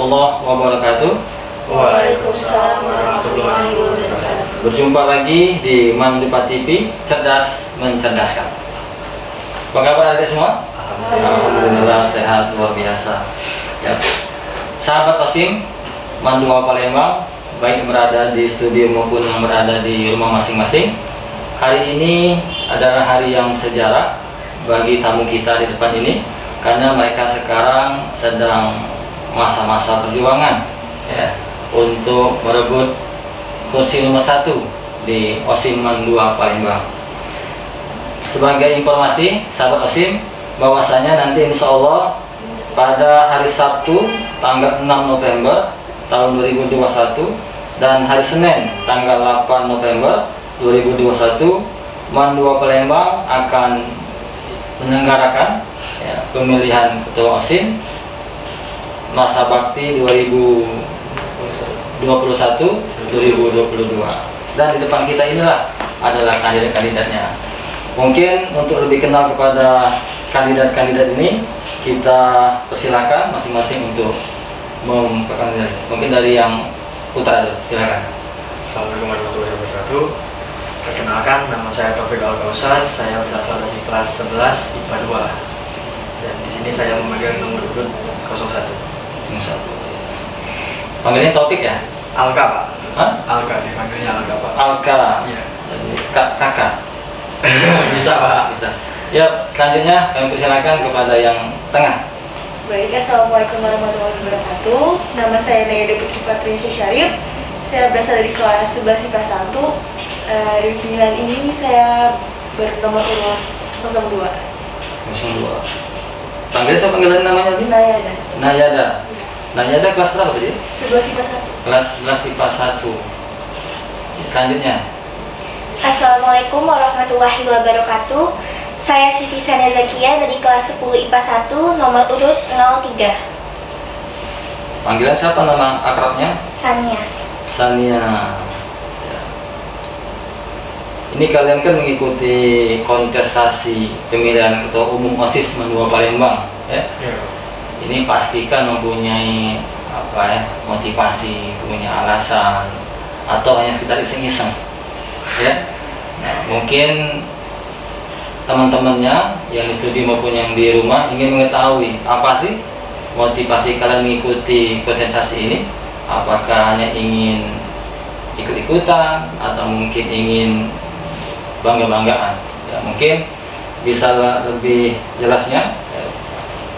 warahmatullahi wabarakatuh. Waalaikumsalam warahmatullahi wabarakatuh. Berjumpa lagi di Mandipa TV, cerdas mencerdaskan. Apa kabar adik semua? Alhamdulillah sehat luar biasa. Ya. Sahabat Osim, Mandua Palembang, baik berada di studio maupun yang berada di rumah masing-masing. Hari ini adalah hari yang sejarah bagi tamu kita di depan ini, karena mereka sekarang sedang masa-masa perjuangan ya, untuk merebut kursi nomor 1 di Osim Mandua Palembang. Sebagai informasi, sahabat Osim, bahwasanya nanti insya Allah pada hari Sabtu tanggal 6 November tahun 2021 dan hari Senin tanggal 8 November 2021, Mandua Palembang akan menyelenggarakan ya, pemilihan ketua Osim masa bakti 2021-2022. Dan di depan kita inilah adalah kandidat-kandidatnya. Mungkin untuk lebih kenal kepada kandidat-kandidat ini, kita persilakan masing-masing untuk memperkenalkan diri. Mungkin dari yang putra dulu, silakan. Assalamualaikum warahmatullahi wabarakatuh. Perkenalkan, nama saya Taufik Al-Kausar. Saya berasal dari kelas 11 IPA 2. Dan di sini saya memegang nomor urut 01. Panggilnya Taufik ya? Alka, Pak. Hah? Alka, dipanggilnya Alka, Pak. Alka. Iya. Kakak. Bisa, Pak. Bisa. Ya, selanjutnya kami persilakan kepada yang tengah. Baik, assalamualaikum warahmatullahi wabarakatuh. Nama saya Nayada Putri Patricia Syarif. Saya berasal dari kelas 11 IPA 1. Di pemilihan ini saya bernomor urut 02. 02. Panggil saya panggilan namanya tadi? Nayada. Nayada. Nayada kelas berapa tadi? 11 IPA 1. Kelas 11 IPA 1. Selanjutnya. Assalamualaikum warahmatullahi wabarakatuh. Saya Siti Sania Zakia dari kelas 10 IPA 1 nomor urut 03. Panggilan siapa nama akrabnya? Sania. Sania. Ya. Ini kalian kan mengikuti kontestasi pemilihan ketua umum OSIS Mandua Palembang ya. Iya. Ini pastikan mempunyai apa ya, motivasi, punya alasan, atau hanya sekedar iseng-iseng ya. Nah, mungkin teman-temannya yang di studio maupun yang di rumah ingin mengetahui apa sih motivasi kalian mengikuti kontestasi ini. Apakah hanya ingin ikut-ikutan atau mungkin ingin bangga-banggaan ya, mungkin bisa lebih jelasnya ya,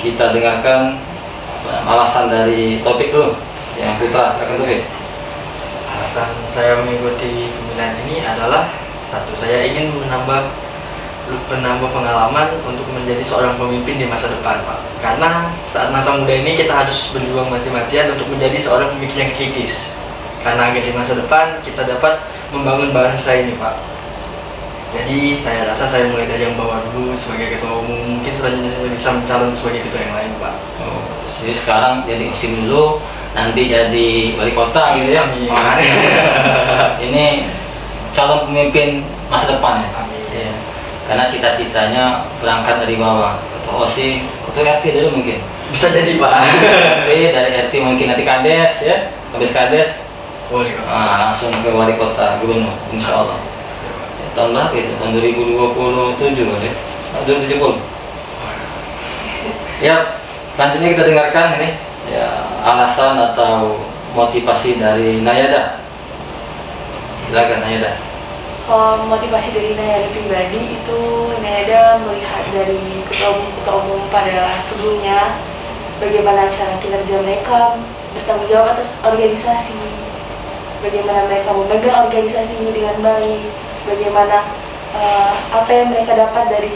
kita dengarkan alasan dari Topik dulu yang putra. Silakan Topik. Alasan saya mengikuti pemilihan ini adalah satu, saya ingin menambah pengalaman untuk menjadi seorang pemimpin di masa depan, Pak. Karena saat masa muda ini kita harus berjuang mati-matian untuk menjadi seorang pemimpin yang kritis. Karena agar di masa depan kita dapat membangun bangsa ini, Pak. Jadi saya rasa saya mulai dari yang bawah dulu sebagai ketua umum, mungkin selanjutnya saya bisa mencalon sebagai ketua yang lain, Pak. Oh, jadi sekarang jadi Osim dulu, nanti jadi wali kota gitu ya. Amin. Wah, ini calon pemimpin masa depan ya. Amin. Ya. Karena cita-citanya berangkat dari bawah. Ketua Osim, ketua RT dulu mungkin. Bisa jadi, Pak. RT, dari RT mungkin nanti Kades ya. Habis Kades Boleh, Pak. langsung ke wali kota, gubernur, insya Allah. Ya, tahun berapa itu? Tahun 2027 kali ya? 2070. Ya, selanjutnya kita dengarkan ini ya, alasan atau motivasi dari Nayada. Silakan Nayada. Kalau motivasi dari Nayada pribadi itu, Nayada melihat dari ketua umum pada sebelumnya, bagaimana cara kinerja mereka bertanggung jawab atas organisasi, bagaimana mereka memegang organisasi ini dengan baik, bagaimana apa yang mereka dapat dari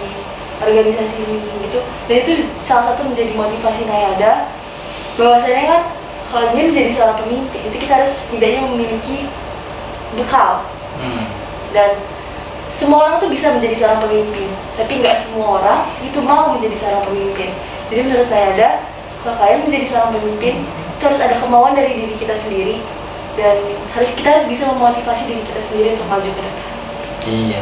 organisasi ini gitu. Dan itu salah satu menjadi motivasi Nayada, bahwasanya kan kalau ingin menjadi seorang pemimpin itu kita harus setidaknya memiliki bekal. Dan semua orang tuh bisa menjadi seorang pemimpin, tapi nggak semua orang itu mau menjadi seorang pemimpin. Jadi menurut Nayada, kalau kalian menjadi seorang pemimpin, itu harus ada kemauan dari diri kita sendiri, dan kita harus bisa memotivasi diri kita sendiri untuk maju ke depan. Iya,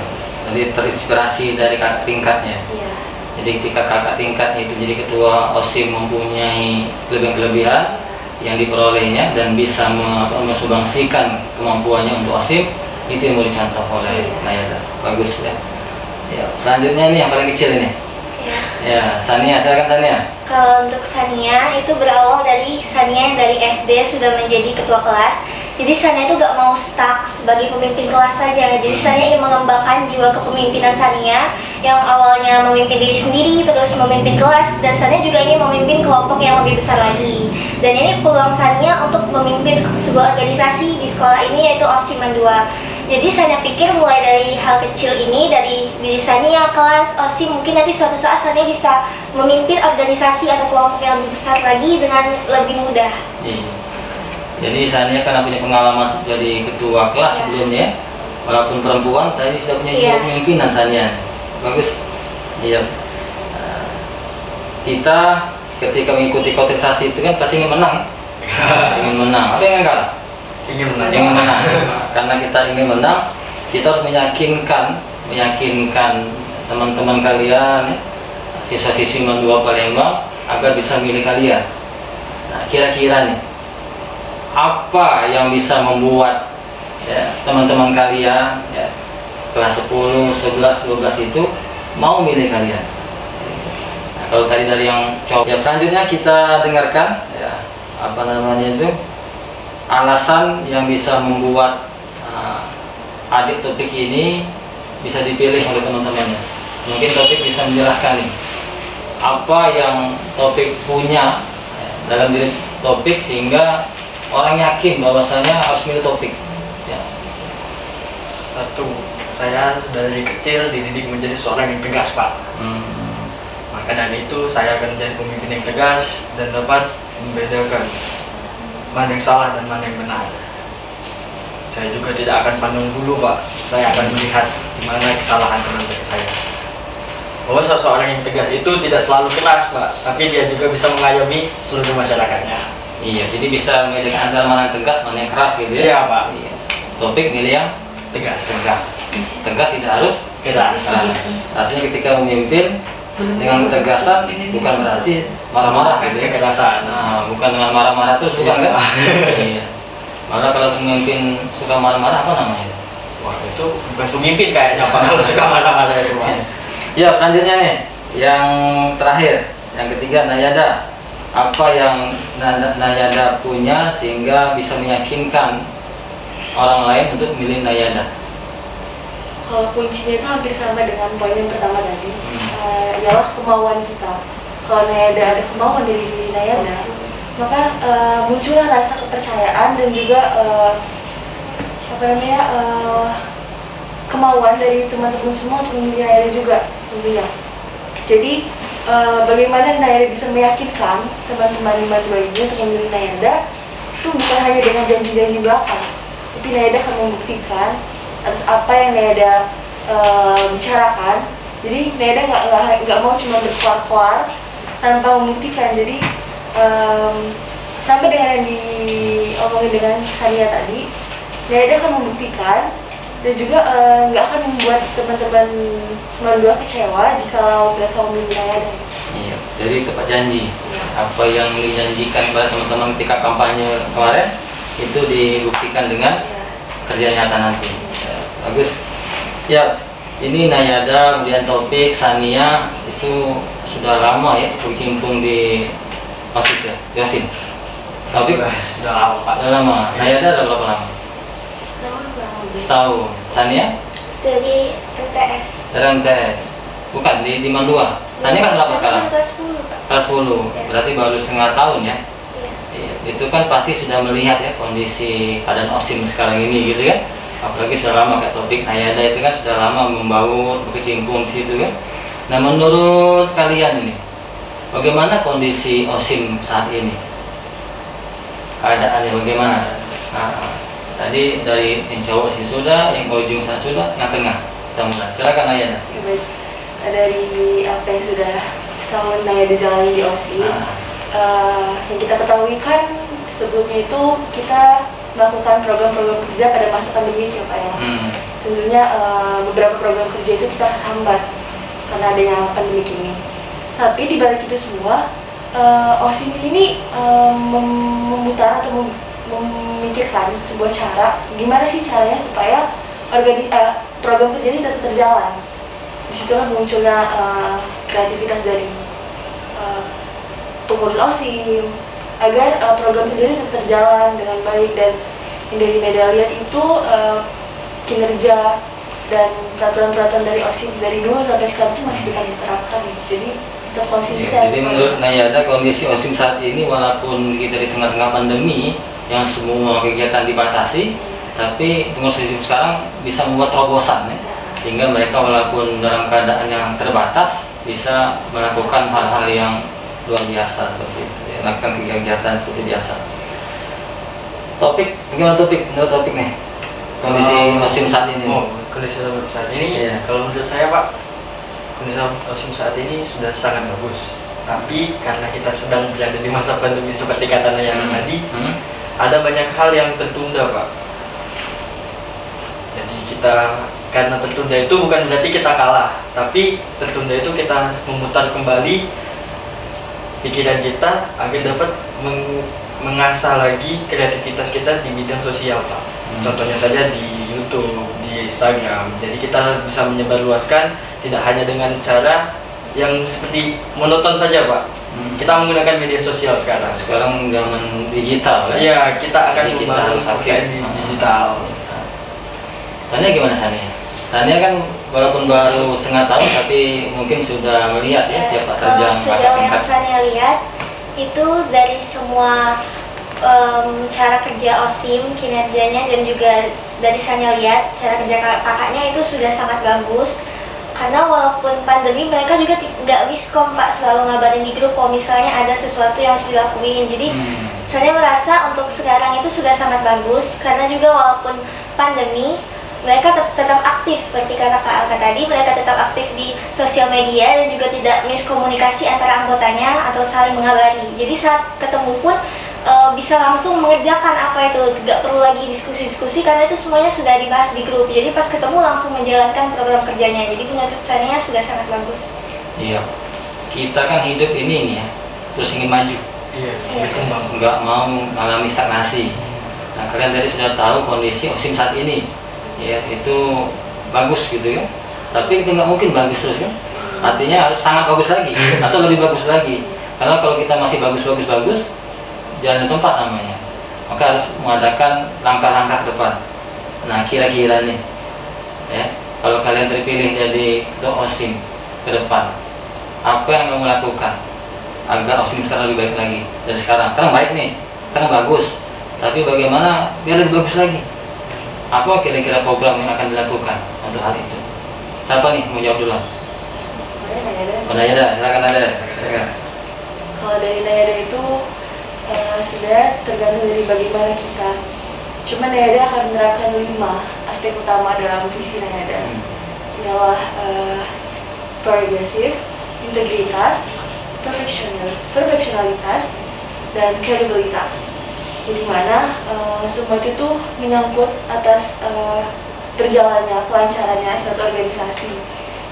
jadi terinspirasi dari kakak tingkatnya. Iya. Jadi ketika kakak tingkatnya itu jadi ketua OSIM mempunyai kelebihan-kelebihan, yang diperolehnya dan bisa mensumbangsikan kemampuannya untuk OSIM, itu yang mau dicontoh oleh Nayada. Bagus ya. Ya, selanjutnya ini yang paling kecil ini. Ya. Ya, Sania, silakan Sania. Kalau untuk Sania itu berawal dari Sania yang dari SD sudah menjadi ketua kelas. Jadi Sania itu gak mau stuck sebagai pemimpin kelas saja. Jadi Sania ingin mengembangkan jiwa kepemimpinan Sania yang awalnya memimpin diri sendiri terus memimpin kelas, dan Sania juga ingin memimpin kelompok yang lebih besar lagi. Dan ini peluang Sania untuk memimpin sebuah organisasi di sekolah ini, yaitu OSIM 2. Jadi Sania pikir mulai dari hal kecil ini, dari diri Sania, kelas, OSIM, mungkin nanti suatu saat Sania bisa memimpin organisasi atau kelompok yang lebih besar lagi dengan lebih mudah. Iya. Jadi Sania kan punya pengalaman jadi ketua kelas sebelumnya, walaupun perempuan, tadi sudah punya jiwa kepemimpinan Sania. Bagus. Iya. Kita ketika mengikuti kontestasi itu kan pasti ingin menang. Ingin menang. Apa yang kalah? Ingin menang. Ingin menang. Karena kita ingin menang, kita harus meyakinkan teman-teman kalian, siswa-siswi 2 Palembang agar bisa milih kalian. Nah, kira-kira nih, apa yang bisa membuat teman-teman kalian kelas 10, 11, 12 itu mau milih kalian? Nah, kalau tadi dari yang cowok, selanjutnya kita dengarkan alasan yang bisa membuat adik topik ini bisa dipilih oleh teman-temannya. Mungkin topik bisa menjelaskan nih apa yang topik punya dalam diri topik sehingga orang yakin bahwasanya harus milih topik. Ya. Satu, saya sudah dari kecil dididik menjadi seorang yang tegas, Pak. Maka dari itu saya akan menjadi pemimpin yang tegas dan dapat membedakan mana yang salah dan mana yang benar. Saya juga tidak akan pandang bulu, Pak. Saya akan melihat di mana kesalahan teman-teman saya. Bahwa seseorang yang tegas itu tidak selalu keras, Pak, tapi dia juga bisa mengayomi seluruh masyarakatnya. Iya, jadi bisa membedakan antara mana yang tegas, mana yang keras gitu ya. Iya, Pak. Iya. Topik milih yang Tegas. tegas tidak harus Keras. Artinya ketika memimpin dengan ketegasan bukan berarti marah-marah gitu ya. Kekerasan. Nah, bukan dengan marah-marah terus bukan kan? Iya. Malah kalau pemimpin suka marah-marah apa namanya? Wah, itu bukan pemimpin kayaknya, Pak, kalau suka marah-marah itu, Pak. Ya, selanjutnya nih, yang terakhir, yang ketiga, Nayada. Apa yang Nayada punya sehingga bisa meyakinkan orang lain untuk memilih Nayada? Kalau kuncinya itu hampir sama dengan poin yang pertama tadi, ialah kemauan kita. Kalau Nayada ada kemauan dari diri Nayada, maka muncullah rasa kepercayaan dan juga kemauan dari teman-teman semua untuk memilih Nayada juga tentunya. Jadi bagaimana Nayada bisa meyakinkan teman-teman ini untuk memilih Nayada itu bukan hanya dengan janji-janji belakang, tapi Nayada akan membuktikan atas apa yang Nayada bicarakan. Jadi Nayada nggak mau cuma berkuar-kuar tanpa membuktikan. Jadi sampai dengan yang diomongin dengan Sania tadi, Nayada akan membuktikan dan juga nggak akan membuat teman-teman berdua kecewa jika mereka memilih Nayada. Iya, jadi tepat janji. Apa yang dijanjikan kepada teman-teman ketika kampanye kemarin itu dibuktikan dengan kerja nyata nanti. Ya, bagus. Ya, ini Nayada, kemudian Topik, Sania itu sudah lama ya berkecimpung di OSIS ya, di OSIM. Topik Sudah lama, Pak. sudah lama. Nayada ada berapa lama? Setahun. Sania? Dari MTS. Dari MTS. Bukan di Mandua. Sania kan berapa sekarang? Kelas 10, Pak. Kelas 10. Berarti baru setengah tahun ya. Iya. Iya, itu kan pasti sudah melihat ya kondisi keadaan OSIM sekarang ini gitu kan. Apalagi sudah lama kayak Topik, Nayada itu kan sudah lama membaur, berkecimpung di situ kan. Nah, menurut kalian ini bagaimana kondisi OSIM saat ini? Keadaannya bagaimana? Nah, tadi dari yang cowok sini sudah, yang ujung sana sudah, yang tengah kita mulai. Silakan Nayada. Ya, baik. Dari apa yang sudah setahun Nayada jalani di OSIM, yang kita ketahui kan sebelumnya itu kita melakukan program-program kerja pada masa pandemi ya Pak ya. Tentunya beberapa program kerja itu kita hambat karena adanya pandemi ini. Tapi di balik itu semua, OSIM ini memutar atau memikirkan sebuah cara gimana sih caranya supaya program kerja ini tetap berjalan. Disitulah munculnya kreativitas dari pengurus OSIM agar program kerja ini tetap berjalan dengan baik, dan yang dari media lihat itu kinerja dan peraturan-peraturan dari OSIM dari dulu sampai sekarang itu masih bisa diterapkan, jadi tetap konsisten. Jadi menurut Nayada, kondisi OSIM saat ini walaupun kita di tengah-tengah pandemi yang semua kegiatan dibatasi, tapi pengurus OSIM sekarang bisa membuat terobosan ya, sehingga mereka walaupun dalam keadaan yang terbatas bisa melakukan hal-hal yang luar biasa seperti itu, ya, melakukan kegiatan seperti biasa. Topik, bagaimana topik? Menurut topik nih, kondisi OSIM saat ini. Kondisi saat ini, kalau menurut saya Pak, kondisi OSIM saat ini sudah sangat bagus. Tapi karena kita sedang berada di masa pandemi seperti kata Nayana tadi, ada banyak hal yang tertunda Pak. Jadi kita, karena tertunda itu bukan berarti kita kalah, tapi tertunda itu kita memutar kembali pikiran kita agar dapat mengasah lagi kreativitas kita di bidang sosial Pak. Contohnya saja di YouTube, di Instagram. Jadi kita bisa menyebarluaskan tidak hanya dengan cara yang seperti monoton saja Pak. Kita menggunakan media sosial sekarang. Sekarang zaman digital ya? Iya, kita akan Jadi kita membangun harus aktif di digital. Sania gimana Sania? Sania kan walaupun baru setengah tahun tapi mungkin sudah melihat ya siapa terjang Sejauh yang saya lihat itu dari semua cara kerja OSIM, kinerjanya, dan juga dari saya lihat cara kerja kakaknya itu sudah sangat bagus. Karena walaupun pandemi mereka juga nggak miskom Pak, selalu ngabarin di grup kalau misalnya ada sesuatu yang harus dilakuin. Jadi saya merasa untuk sekarang itu sudah sangat bagus, karena juga walaupun pandemi mereka tetap aktif seperti kata Kak Alka tadi, mereka tetap aktif di sosial media dan juga tidak miskomunikasi antara anggotanya atau saling mengabari. Jadi saat ketemu pun bisa langsung mengerjakan apa itu, tidak perlu lagi diskusi-diskusi karena itu semuanya sudah dibahas di grup. Jadi pas ketemu langsung menjalankan program kerjanya. Jadi menurut saya sudah sangat bagus. Iya, kita kan hidup ini nih ya, terus ingin maju. Iya, berkembang. Nggak mau mengalami stagnasi. Nah, kalian tadi sudah tahu kondisi OSIM saat ini, ya itu bagus gitu ya. Tapi itu nggak mungkin bagus terus kan? Artinya harus sangat bagus lagi atau lebih bagus lagi. Karena kalau kita masih bagus, jangan tempat namanya, maka harus mengadakan langkah-langkah ke depan. Nah, kira-kira nih ya, kalau kalian terpilih jadi ketua OSIM ke depan, apa yang kamu lakukan agar OSIM sekarang lebih baik lagi dari sekarang? Sekarang baik nih, sekarang bagus, tapi bagaimana biar lebih bagus lagi? Apa kira-kira program yang akan dilakukan untuk hal itu? Siapa nih mau jawab dulu? Nayada, silakan Nayada. Kalau dari Nayada itu sudah tergantung dari bagaimana kita. Cuma Nayada akan menerapkan 5 aspek utama dalam visi Nayada. Ialah progresif, integritas, profesionalitas, dan kredibilitas. Di mana semua itu menyangkut atas berjalannya, kelancarannya suatu organisasi.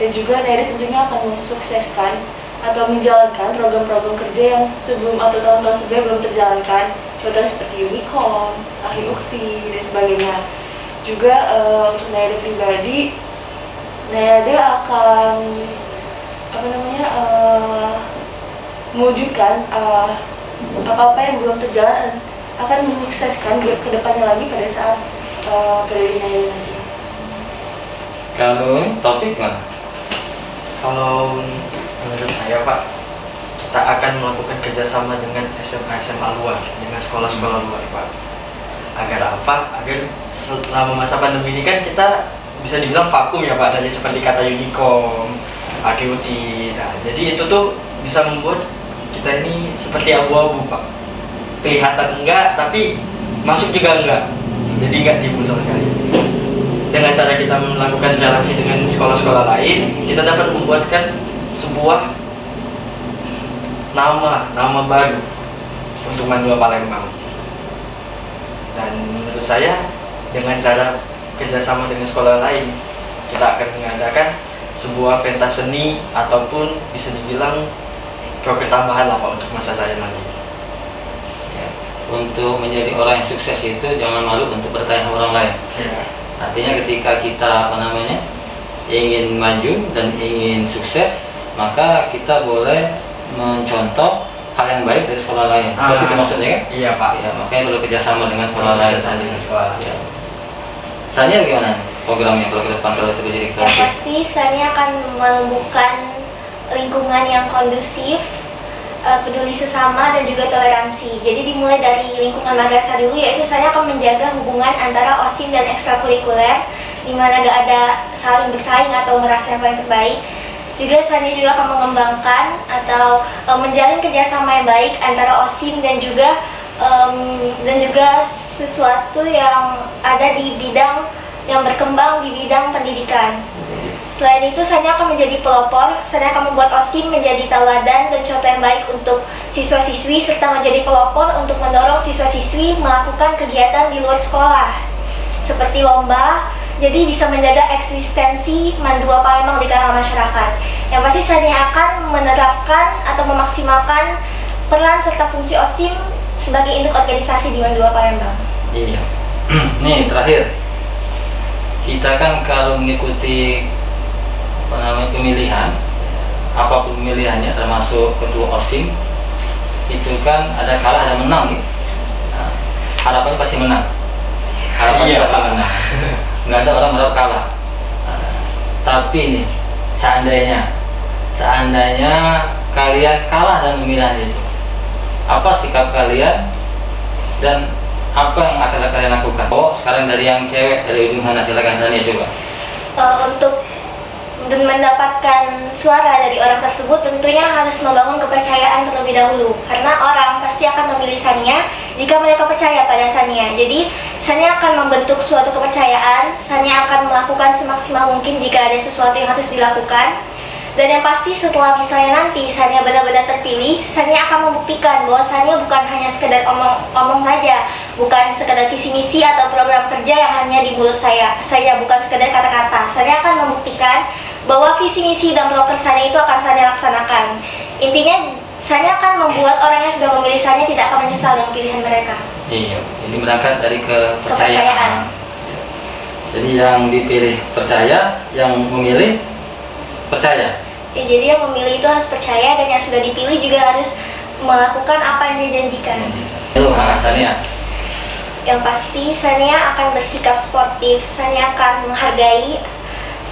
Dan juga Nayada tentunya akan mensukseskan atau menjalankan program-program kerja yang sebelum atau tahun-tahun sebelumnya belum terjalankan, contohnya seperti Unicom, Ahli Ukti, dan sebagainya. Juga untuk Nayada pribadi, Nayada akan mewujudkan apa-apa yang belum terjalan, akan menyukseskan ke depannya lagi pada saat periode Nayada nanti. Kalau topik mana? Kalau menurut saya Pak, kita akan melakukan kerjasama dengan SMA luar, dengan sekolah-sekolah luar Pak. Agar apa? Agar selama masa pandemi ini kan kita bisa dibilang vakum ya Pak, dari seperti kata Unicom, AKUT. Nah, jadi itu tuh bisa membuat kita ini seperti abu-abu Pak. Kelihatan enggak, tapi masuk juga enggak. Jadi enggak timbul sama sekali. Dengan cara kita melakukan relasi dengan sekolah-sekolah lain, kita dapat membuatkan sebuah nama baru untuk Mandua Palembang. Dan menurut saya dengan cara kerjasama dengan sekolah lain, kita akan mengadakan sebuah pentas seni ataupun bisa dibilang profil tambahan lah Pak untuk masa saya nanti. Ya. Untuk menjadi orang yang sukses itu jangan malu untuk bertanya sama orang lain. Ya. Artinya ketika kita ingin maju dan ingin sukses, maka kita boleh mencontoh hal yang baik dari sekolah lain. Itu maksudnya kan? Iya Pak. Ya, makanya perlu kerjasama dengan sekolah lain. Dengan sekolah. Ya. Sania bagaimana programnya kalau ke depan kalau itu jadi Yang pasti Sania akan menumbuhkan lingkungan yang kondusif, peduli sesama dan juga toleransi. Jadi dimulai dari lingkungan madrasah dulu, yaitu Sania akan menjaga hubungan antara OSIM dan ekstrakurikuler, di mana gak ada saling bersaing atau merasa yang paling terbaik. Juga Sania juga akan mengembangkan atau menjalin kerjasama yang baik antara OSIM dan juga sesuatu yang ada di bidang yang berkembang di bidang pendidikan. Selain itu, Sania akan menjadi pelopor. Sania akan membuat OSIM menjadi tauladan dan contoh yang baik untuk siswa-siswi, serta menjadi pelopor untuk mendorong siswa-siswi melakukan kegiatan di luar sekolah seperti lomba. Jadi bisa menjaga eksistensi Mandua Palembang di kalangan masyarakat. Yang pasti Sania akan menerapkan atau memaksimalkan peran serta fungsi OSIM sebagai induk organisasi di Mandua Palembang. Iya. Nih terakhir, kita kan kalau mengikuti pemilihan, apapun pemilihannya termasuk ketua OSIM, itu kan ada kalah ada menang gitu. Nah, harapannya pasti menang. Harapannya pasti menang. Nggak ada orang berharap kalah. Tapi nih, seandainya kalian kalah dalam pemilihan itu, apa sikap kalian dan apa yang akan kalian lakukan? Oh, sekarang dari yang cewek, dari ujung sana, silakan Sania coba. Untuk mendapatkan suara dari orang tersebut tentunya harus membangun kepercayaan terlebih dahulu, karena orang pasti akan memilih Sania jika mereka percaya pada Sania. Jadi Sania akan membentuk suatu kepercayaan, Sania akan melakukan semaksimal mungkin jika ada sesuatu yang harus dilakukan. Dan yang pasti setelah misalnya nanti Sania benar-benar terpilih, Sania akan membuktikan bahwa Sania bukan hanya sekedar omong saja, bukan sekedar visi misi atau program kerja yang hanya di mulut saya bukan sekedar kata-kata. Sania akan membuktikan bahwa visi misi dan program Sania itu akan Sania laksanakan. Intinya Sania akan membuat orang yang sudah memilih Sania tidak akan menyesal dengan pilihan mereka. Iya, ini berangkat dari kepercayaan. Jadi yang dipilih percaya, yang memilih percaya. Ya, jadi yang memilih itu harus percaya dan yang sudah dipilih juga harus melakukan apa yang dia janjikan. Sania. Yang pasti Sania akan bersikap sportif, Sania akan menghargai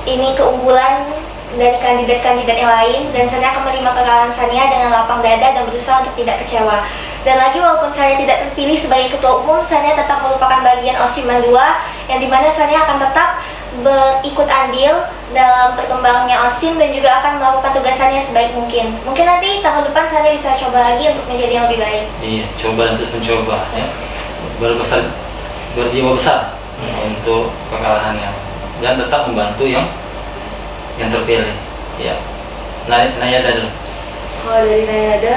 ini keunggulan dari kandidat-kandidat yang lain, dan Sania akan menerima kekalahan Sania dengan lapang dada dan berusaha untuk tidak kecewa. Dan lagi, walaupun Sania tidak terpilih sebagai ketua umum, Sania tetap merupakan bagian OSIM Mandua, yang dimana Sania akan tetap berikut andil dalam perkembangannya OSIM dan juga akan melakukan tugasannya sebaik mungkin. Mungkin nanti tahun depan Sania bisa coba lagi untuk menjadi yang lebih baik. Iya, coba dan terus mencoba ya. Berjiwa besar untuk kekalahannya dan tetap membantu yang terpilih. Ya. Nayada dulu. Kalau dari Nayada,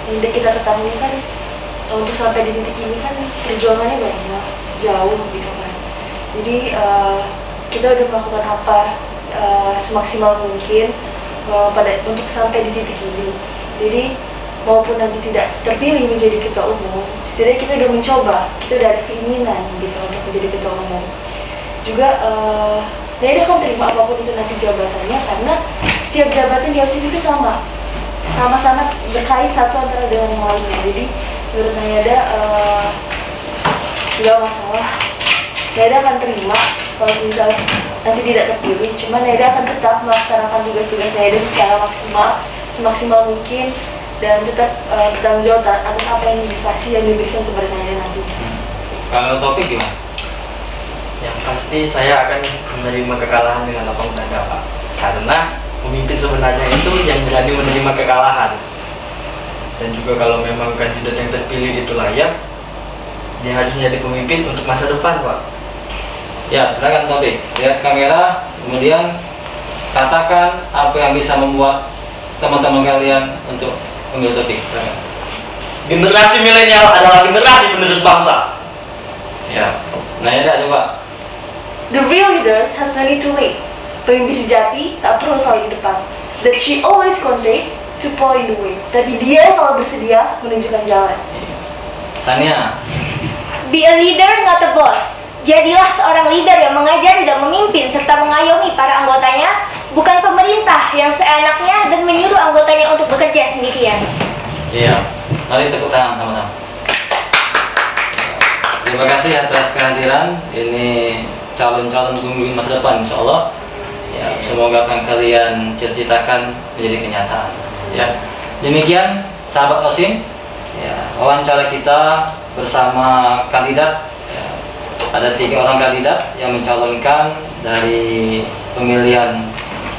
yang kita ketahui kan untuk sampai di titik ini kan perjuangannya banyak, jauh gitu kan. Jadi kita udah melakukan apa semaksimal mungkin untuk sampai di titik ini. Jadi maupun nanti tidak terpilih menjadi ketua umum, setidaknya kita udah mencoba, kita udah ada keinginan gitu untuk menjadi ketua umum. Juga Nayada kan terima apapun itu nanti jabatannya, karena setiap jabatan di OSIM itu sama-sama berkait satu antara dengan yang lainnya. Jadi menurut Nayada nggak masalah. Nayada akan terima kalau misal nanti tidak terpilih, cuma Nayada akan tetap melaksanakan tugas-tugas Nayada secara semaksimal mungkin dan tetap bertanggung jawab atas apa yang diberikan kepada Nayada nanti. Kalau topik gimana? Yang pasti saya akan menerima kekalahan dengan lapang dada Pak, karena pemimpin sebenarnya itu yang berani menerima kekalahan. Dan juga kalau memang kandidat yang terpilih itu layak, dia harus menjadi pemimpin untuk masa depan Pak. Ya, silakan topik. Lihat kamera, kemudian katakan apa yang bisa membuat teman-teman kalian untuk mengambil topik. Silakan. Generasi milenial adalah generasi penerus bangsa. Ya, Nayada coba. The real leaders has no need to wait. Pemimpin sejati tak perlu selalu di depan. That she always convey to point the way, tapi dia selalu bersedia menunjukkan jalan. Sania, Be a leader, not a boss. Jadilah seorang leader yang mengajari dan memimpin serta mengayomi para anggotanya, bukan pemerintah yang seenaknya dan menyuruh anggotanya untuk bekerja sendirian. iya, mari tepuk tangan sama-sama. Terima kasih atas kehadiran. Ini calon-calon pemimpin masa depan, insya Allah. Ya, semoga apa yang kalian ceritakan menjadi kenyataan. Ya, demikian sahabat Osim. Ya, wawancara kita bersama kandidat. Ya, ada 3 orang kandidat yang mencalonkan dari pemilihan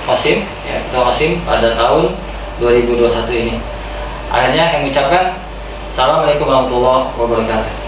Osim, ya, Ketua Osim pada tahun 2021 ini. Akhirnya kami ucapkan Assalamualaikum warahmatullahi wabarakatuh.